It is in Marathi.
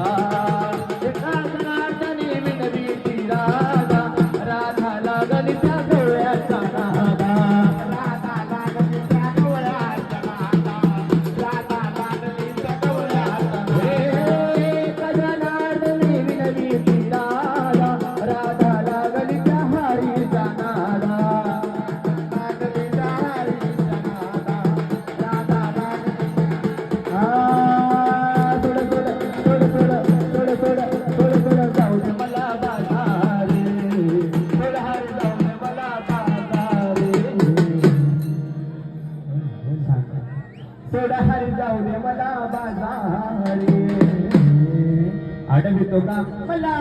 एका जनार्दनी विनवीची राधा राधा लागली त्या डोळ्याचा नादा राधा लागली त्या डोळ्याचा नादा राधा लागली त्या डोळ्याचा एका जनार्दनी विनवीची राधा राधा लागली त्या हरीचा नादा लागली त्या हरीचा नादा राधा लागली जाऊ दे मला बाजारे थोडं हरी जाऊ दे मला बाजारे थोडं हरी जाऊ दे मला बाजारे आडवितो का मला